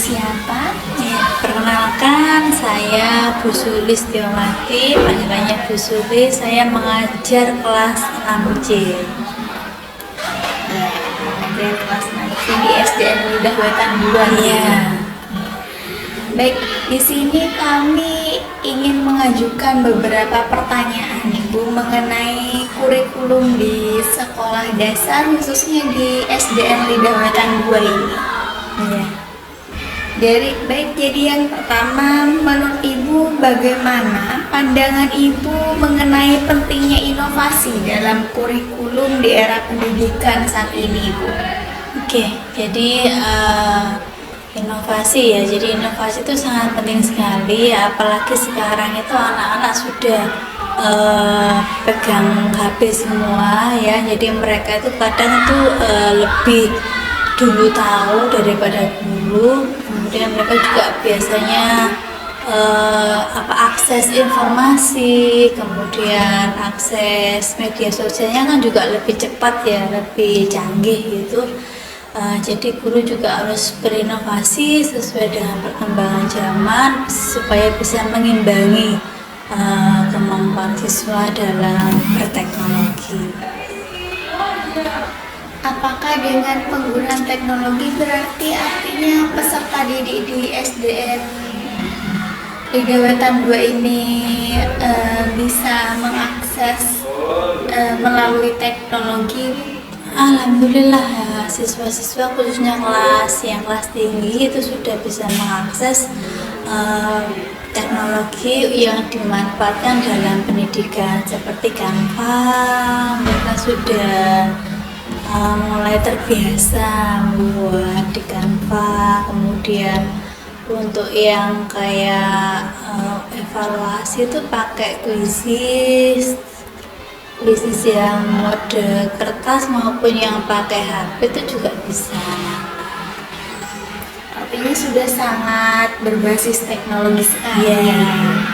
siapa? Ya, perkenalkan saya Bu Sulis Tiawati, panggilannya Bu Sulis. Saya mengajar kelas 6C. Mengajar kelas 6C di SDN Lidah Wetan 2. Iya. Baik, di sini kami ingin mengajukan beberapa pertanyaan Ibu mengenai kurikulum di sekolah dasar khususnya di SDN Lidah Wetan 2 ini. Iya. Jadi yang pertama, menurut Ibu bagaimana pandangan Ibu mengenai pentingnya inovasi dalam kurikulum di era pendidikan saat ini, Ibu? Oke, jadi inovasi ya. Jadi inovasi itu sangat penting sekali, apalagi sekarang itu anak-anak sudah pegang HP semua ya. Jadi mereka itu kadang itu lebih dulu tahu daripada guru. Kemudian mereka juga biasanya akses informasi, kemudian akses media sosialnya kan juga lebih cepat ya, lebih canggih gitu. Jadi guru juga harus berinovasi sesuai dengan perkembangan zaman supaya bisa mengimbangi kemampuan siswa dalam berteknologi. Apakah dengan penggunaan teknologi berarti artinya peserta didik di SDN Lidah Wetan 2 ini bisa mengakses melalui teknologi? Alhamdulillah ya, siswa-siswa khususnya kelas tinggi itu sudah bisa mengakses teknologi yang dimanfaatkan dalam pendidikan seperti Canva. Mereka sudah mulai terbiasa membuat di Canva. Kemudian untuk yang kayak evaluasi itu pakai quizzes yang mode kertas maupun yang pakai HP itu juga bisa. Artinya sudah sangat berbasis teknologi sekali. Ya,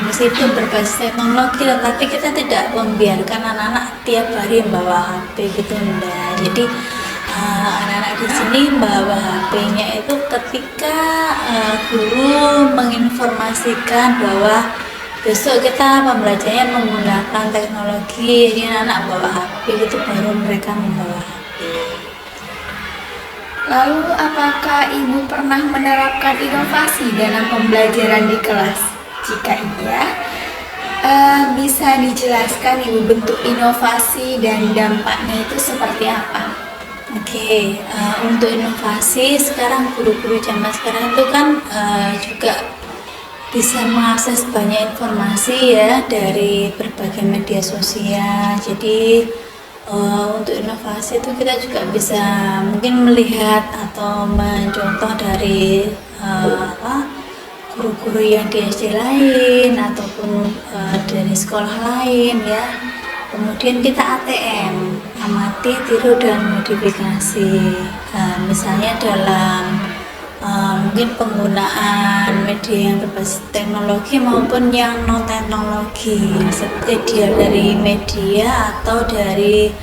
meskipun berbasis teknologi, tapi kita tidak membiarkan anak-anak tiap hari bawa HP gitu, enggak. Jadi anak-anak di sini bawa HP-nya itu ketika guru menginformasikan bahwa besok kita pembelajarannya menggunakan teknologi, jadi anak bawa HP itu baru mereka membawa HP. Lalu apakah Ibu pernah menerapkan inovasi dalam pembelajaran di kelas? Jika iya, bisa dijelaskan Ibu bentuk inovasi dan dampaknya itu seperti apa? Oke, untuk inovasi sekarang guru-guru zaman sekarang itu kan juga bisa mengakses banyak informasi ya dari berbagai media sosial. Jadi untuk inovasi itu kita juga bisa mungkin melihat atau mencontoh dari guru-guru yang di SD lain ataupun dari sekolah lain ya. Kemudian kita ATM, amati, tiru, dan modifikasi. Misalnya dalam mungkin penggunaan media yang berbasis teknologi maupun yang non teknologi, seperti dia dari media atau dari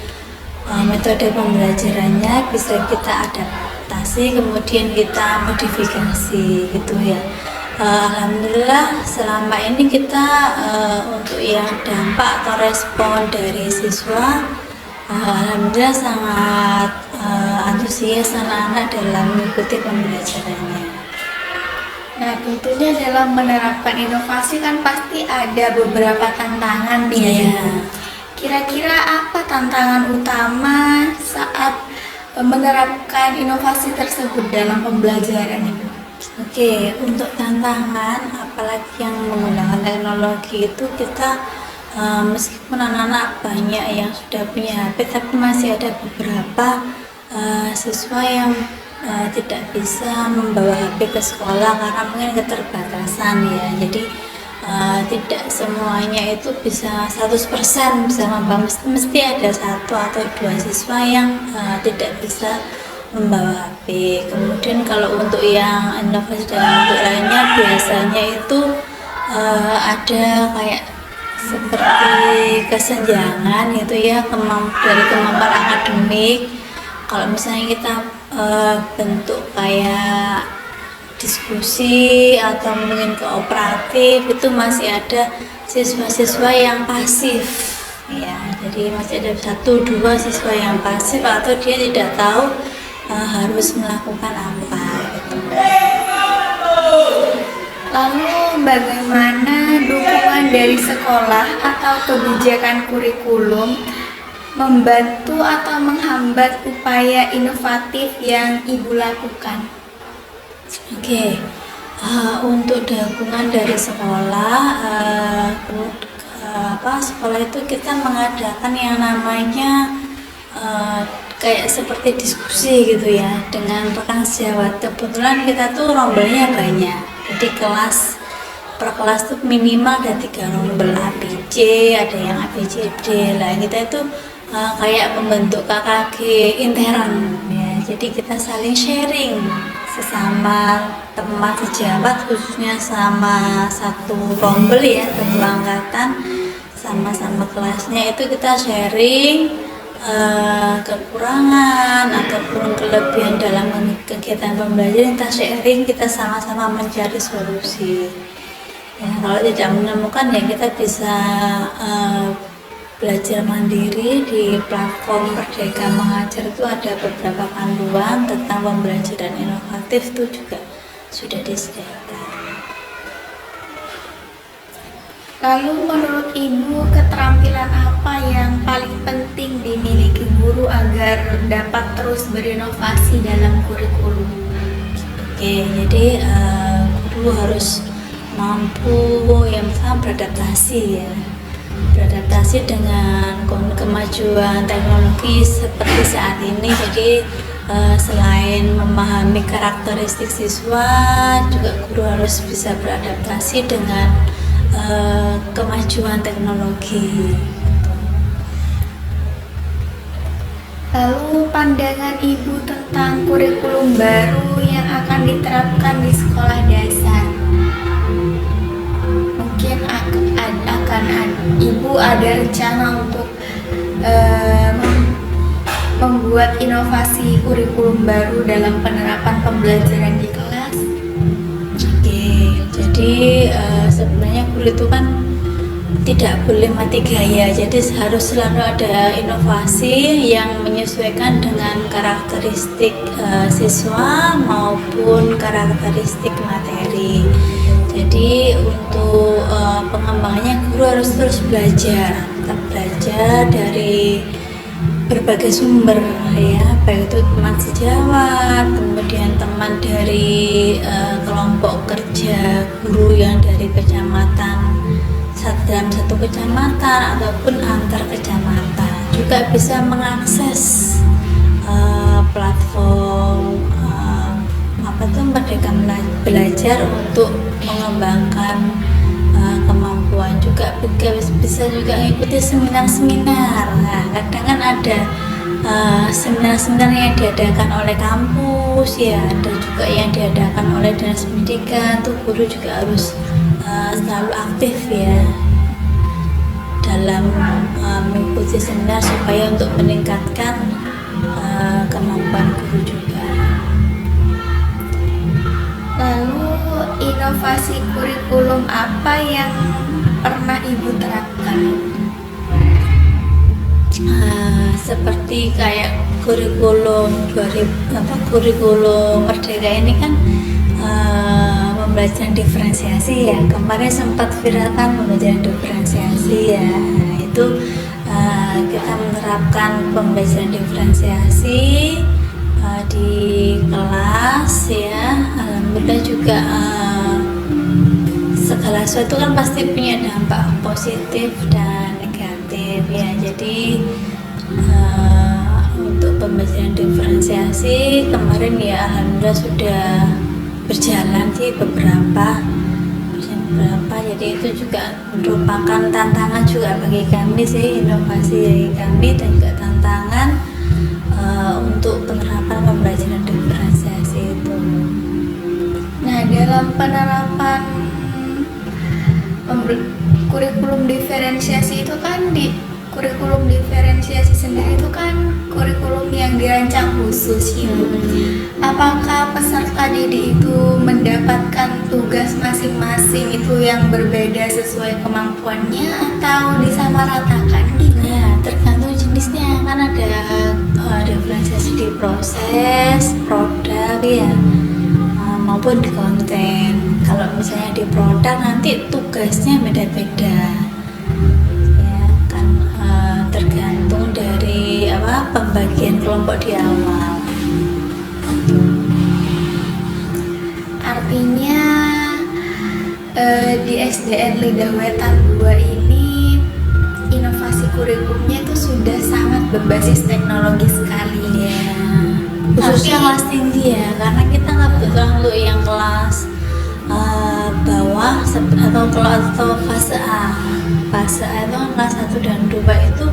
metode pembelajarannya bisa kita adaptasi, kemudian kita modifikasi gitu ya. Alhamdulillah selama ini kita untuk yang dampak atau respon dari siswa, alhamdulillah sangat antusias anak-anak dalam mengikuti pembelajarannya. Nah, tentunya dalam menerapkan inovasi kan pasti ada beberapa tantangan nih. Iya. Kira-kira apa tantangan utama saat menerapkan inovasi tersebut dalam pembelajaran itu? Oke, untuk tantangan apalagi yang menggunakan teknologi itu kita meskipun anak-anak banyak yang sudah punya HP, tapi masih ada beberapa siswa yang tidak bisa membawa HP ke sekolah karena mungkin keterbatasan ya. Jadi tidak semuanya itu bisa 100% bisa membawa, mesti ada satu atau dua siswa yang tidak bisa membawa HP. Kemudian kalau untuk yang inovasi dalam bentuk lainnya biasanya itu ada kayak seperti kesenjangan gitu ya, dari kemampuan akademik. Kalau misalnya kita bentuk kayak diskusi atau mungkin kooperatif, itu masih ada siswa-siswa yang pasif ya. Jadi masih ada 1-2 siswa yang pasif atau dia tidak tahu harus melakukan apa gitu. Lalu bagaimana dukungan dari sekolah atau kebijakan kurikulum membantu atau menghambat upaya inovatif yang Ibu lakukan? Oke, untuk dukungan dari sekolah, sekolah itu kita mengadakan yang namanya kayak seperti diskusi gitu ya dengan rekan sejawat. Kebetulan kita tuh rombelnya banyak. Jadi per kelas tuh minimal ada 3 rombel ABC, ada yang ABCD lah. Kita itu kayak membentuk KKG intern ya. Jadi kita saling sharing sesama teman sejawat, khususnya sama satu rombel ya, satu angkatan, sama-sama kelasnya itu kita sharing kekurangan ataupun kelebihan dalam kegiatan pembelajaran, kita sharing, kita sama-sama mencari solusi ya. Kalau tidak menemukan ya kita bisa belajar mandiri. Di platform Merdeka Mengajar itu ada beberapa panduan tentang pembelajaran inovatif, itu juga sudah disediakan. Lalu menurut Ibu, keterampilan apa yang paling penting dimiliki guru agar dapat terus berinovasi dalam kurikulum? Oke, jadi guru harus mampu yang pertama beradaptasi ya. Beradaptasi dengan kemajuan teknologi seperti saat ini. Jadi selain memahami karakteristik siswa, juga guru harus bisa beradaptasi dengan kemajuan teknologi. Lalu pandangan Ibu tentang kurikulum baru yang akan diterapkan di sekolah dasar. Mungkin Ibu ada rencana untuk membuat inovasi kurikulum baru dalam penerapan pembelajaran di kelas. Oke, jadi sebenarnya guru itu kan tidak boleh mati gaya, jadi harus selalu ada inovasi yang menyesuaikan dengan karakteristik siswa maupun karakteristik materi. Jadi untuk pengembangannya guru harus terus belajar, tetap belajar dari berbagai sumber ya, baik itu teman sejawat, kemudian teman dari kelompok kerja guru yang dari kecamatan, dalam satu kecamatan ataupun antar kecamatan. Juga bisa mengakses platform Merdeka Belajar untuk mengembangkan kemampuan. Juga bisa juga mengikuti seminar-seminar. Nah, kadang kan ada seminar-seminar yang diadakan oleh kampus ya, ada juga yang diadakan oleh dinas pendidikan. Tuh guru juga harus selalu aktif ya dalam mengikuti seminar supaya untuk meningkatkan kemampuan guru juga. Lalu inovasi kurikulum apa yang pernah Ibu terapkan? Seperti kayak kurikulum Merdeka ini kan pembelajaran diferensiasi ya. Kemarin sempat viral kan pembelajaran diferensiasi ya. Nah, itu kita menerapkan pembelajaran diferensiasi di kelas ya. Alhamdulillah juga segala sesuatu kan pasti punya dampak positif dan negatif ya. Jadi untuk pembelajaran diferensiasi kemarin ya alhamdulillah sudah berjalan sih beberapa, jadi itu juga merupakan tantangan juga bagi kami sih, inovasi bagi kami dan juga tantangan untuk penerapan pembelajaran diferensiasi itu. Nah, dalam penerapan kurikulum diferensiasi itu kan kurikulum diferensiasi sendiri itu kan kurikulum yang dirancang khusus Ibu. Apakah peserta didik itu mendapatkan tugas masing-masing itu yang berbeda sesuai kemampuannya atau disamaratakan gitu? Nah, tergantung jenisnya, kan ada diferensiasi di proses, produk ya, maupun di konten. Kalau misalnya di produk nanti tugasnya beda-beda, ya kan, tergantung dari pembagian kelompok di awal. Artinya di SDN Lidah Wetan 2 ini inovasi kurikulumnya itu sudah sangat berbasis teknologi sekali Ya, khususnya kelas tinggi ya, karena kita kebetulan untuk yang kelas bawah atau fase A itu kan kelas 1 dan 2 itu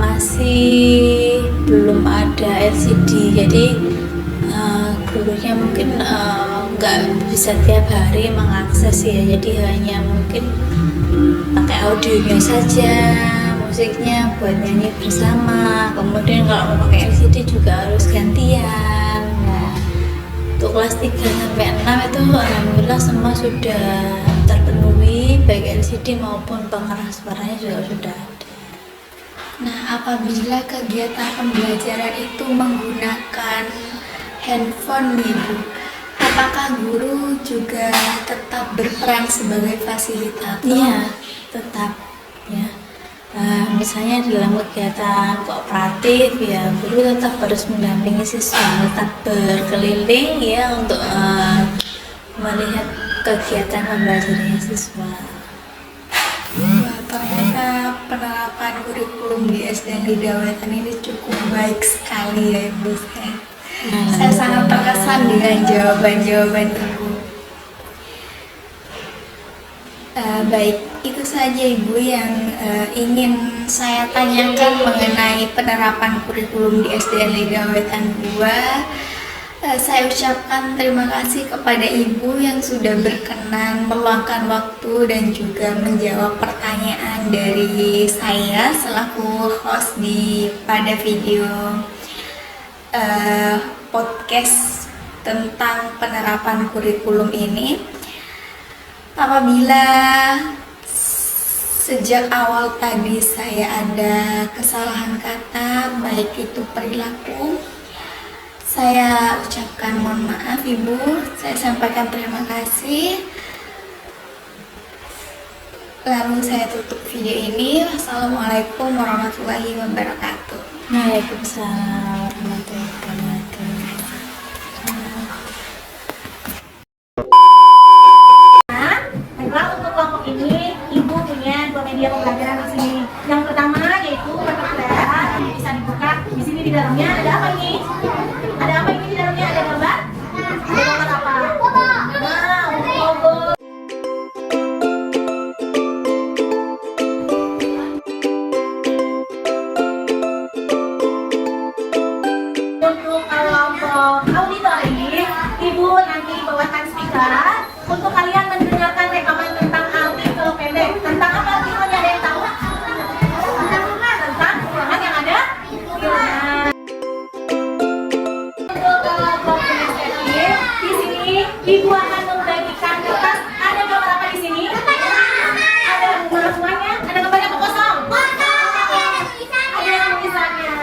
masih belum ada LCD, jadi gurunya mungkin nggak bisa tiap hari mengakses ya, jadi hanya mungkin pakai audionya saja, musiknya buat nyanyi bersama. Kemudian kalau mau pakai LCD juga harus gantian. Nah, untuk kelas 3 sampai 6 itu alhamdulillah semua sudah terpenuhi, baik LCD maupun pengeras suaranya juga sudah ada. Nah, apabila kegiatan pembelajaran itu menggunakan handphone nih Bu, apakah guru juga tetap berperan sebagai fasilitator? Iya, tetap ya. Misalnya dalam kegiatan kooperatif ya, guru tetap harus mendampingi siswa, tetap berkeliling ya untuk melihat kegiatan pembelajaran siswa. Wah, ternyata penerapan kurikulum di SDN Lidah Wetan ini cukup baik sekali ya Ibu. Saya sangat terkesan dengan jawaban-jawaban Ibu. Baik, itu saja Ibu yang ingin saya tanyakan mengenai penerapan kurikulum di SDN Lidah Wetan 2. Saya ucapkan terima kasih kepada Ibu yang sudah berkenan meluangkan waktu dan juga menjawab pertanyaan dari saya selaku host pada video podcast tentang penerapan kurikulum ini. Apabila sejak awal tadi saya ada kesalahan kata, baik itu perilaku, saya ucapkan mohon maaf Ibu. Saya sampaikan terima kasih. Lalu saya tutup video ini. Wassalamualaikum warahmatullahi wabarakatuh. Waalaikumsalam warahmatullahi wabarakatuh. Baiklah, untuk kelompok ini Ibu punya 2 media pembelajaran di sini. Yang pertama yaitu mata pelajaran yang bisa dibuka. Di sini di dalamnya ada apa ini? Ada apa ini di dalamnya? Ada gambar? Ada gambar apa? Nah, untuk logo. Untuk kelompok auditor ini, Ibu nanti bawakan speaker untuk kalian mendengarkan rekaman tentang artikel pendek. Tentang apa artikelnya, ada yang tahu? Tentang ruangan yang ada ruangan. Untuk kelompok inisiatif, di sini Ibu akan membagikan kertas. Ada gambar apa di sini? Ada gambar semuanya? Ada gambarnya apa kosong? Ada tulisannya.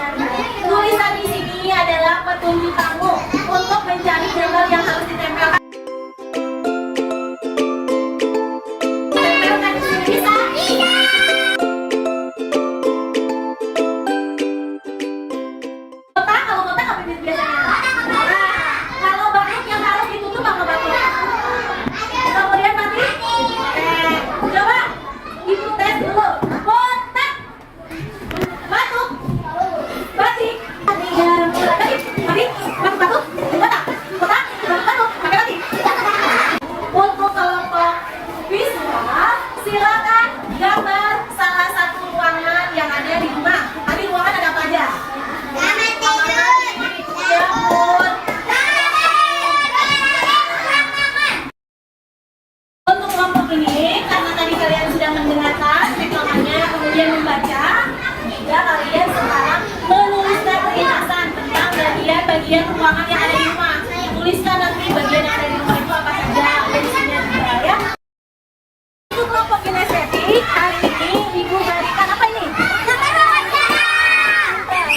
Tulisan di sini adalah petunjuk kamu untuk mencari gambar yang harus ditempelkan. Tempelkan di sini, bisa? Kotak, kalau kotak apa biasanya? Nah, kalau batuk yang harus ditutup apa batuk? bagian ruangan yang ada di rumah. Tuliskan nanti bagian yang ada di rumah itu apa saja. Ada di sini juga ya. Untuk kelompok kinestetik, hari ini Ibu berikan apa ini? Hari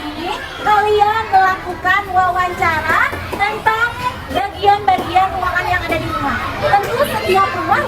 ini kalian melakukan wawancara tentang bagian-bagian ruangan yang ada di rumah. Tentu setiap rumah